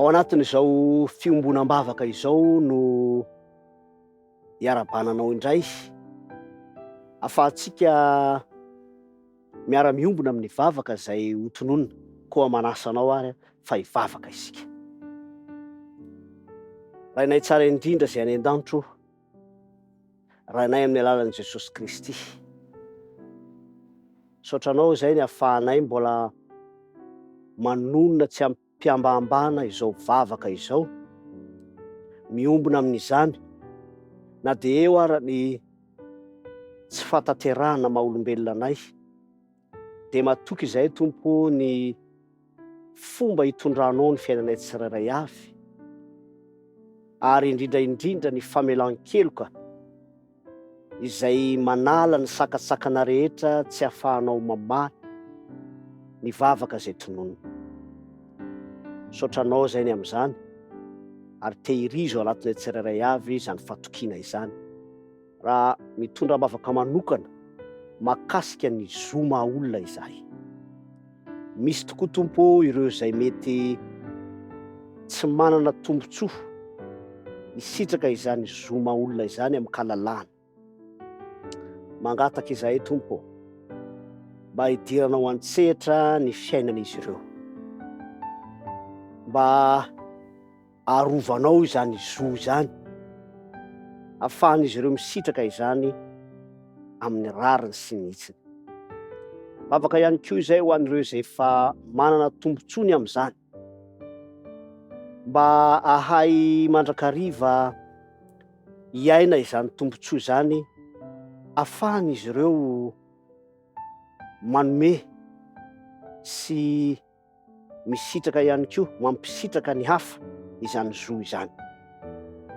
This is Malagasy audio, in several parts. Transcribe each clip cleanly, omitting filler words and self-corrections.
Ao anatin'izao fiombonam-bavaka izao no iarabananao indray, ahafahantsika miara-miombona amin'ny vavaka zay hotononona, koa manasa anao ary fa hivavaka isika. Rahainay tsara indrindra zay any an-danitro, rahainay amin'ny alalan'i Jesosy Kristy, saotranao zay ny ahafahanay mbola manonona tsy ampiambambana izao vavaka izao, miombona amin'izany, na de eo ara ny tsy fatanterahana maha-olombelona anay, de matoky izay Tompo ny fomba hitondranao ny fiainanay tsirairay avy, ary indrindraindrindra ny famelan-keloka izay manala ny sakatsakana rehetra tsy ahafahanao mamaly ny vavaka zay tononona. Saotranao zay ny am'zany, ary tehirizo ao anatinay tsirairay avy zany fatokiana izany, raha mitondra-bavaka manokana mahakasika ny zoma olona izahay. Misy tokoa Tompo ireo zay mety tsy manana tombotsoa hisitraka izany zoma olona izany am'kalalahana. Mangataka izahay Tompo, mba hidiranao an-tsehatra ny fiainan'izy ireo, mba arovanao izany zo izany, ahafahan'izy ireo misitraka izany amin'ny rariny sy nitsiny. Vavaka ihany koa izay ho an'ireo zay efa manana tombontsoany am'zany, mba ahay mandrakariva hiaina izany tombontsoa izany, ahafahan'izy ireo manome sy misitraka ihany koa, mampisitraka ny hafa izany zo izany.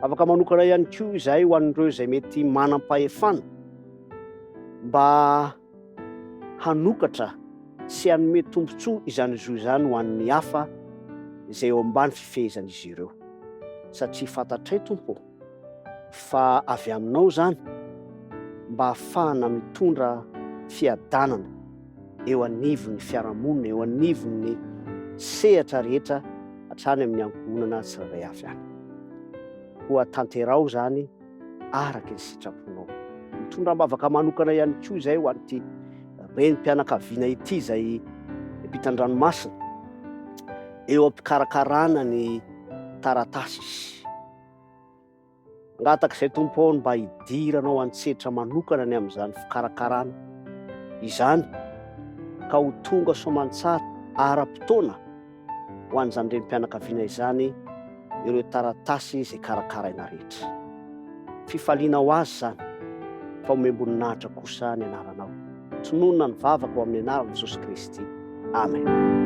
Afaka manokana ihany koa izahay ho an'ireo zay mety manam-pahefana, mba hanokatra sy hanome tombotsoa izany zo izany ho an'ny hafa izay eo ambany fifehezan'izy ireo. Satria fantatray Tompo fa avy aminao zany, mba ahafahana mitondra fiadanana eo anivon'ny fiarahamonina, eo anivon'ny sehatra rehetra hatrany amin'ny ankohonana tsirairay avy any. Koa tanterao zany araka ny sitraponao. Mitondra-bavaka manokana ihany koa izay ho an'ity renim-pianakaviana ity zay ampitan-dranomasina, eo am-pikarakarana ny taratasy. Angataka izay Tompo mba hidiranao an-tsehatra manokana ny am'izany fikarakarana izany, ka ho tonga soamantsara ara-potoana ho an'izany renim-pianakaviana izany ireo taratasy zay karakaraina rehetra. Fifaliana ho azy zany, fa omem-boninahitra kosa ny anaranao. Tononona ny vavaka ho amin'ny anaran'i Jesosy Kristy. Amen.